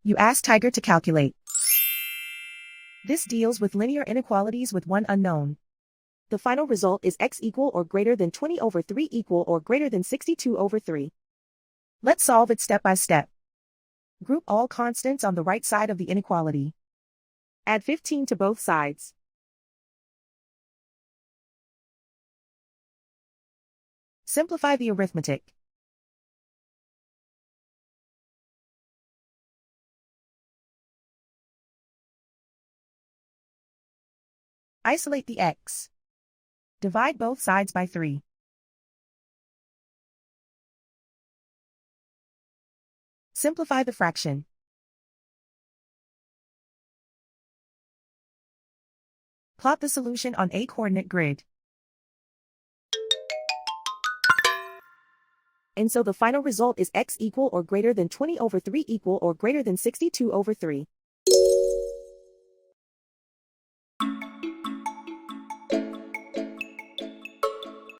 You ask Tiger to calculate. This deals with linear inequalities with one unknown. The final result is x equal or greater than 20 over 3 equal or greater than 62 over 3. Let's solve it step by step. Group all constants on the right side of the inequality. Add 15 to both sides. Simplify the arithmetic. Isolate the x. Divide both sides by 3. Simplify the fraction. Plot the solution on a coordinate grid. And so the final result is x equal or greater than 20 over 3 equal or greater than 62 over 3.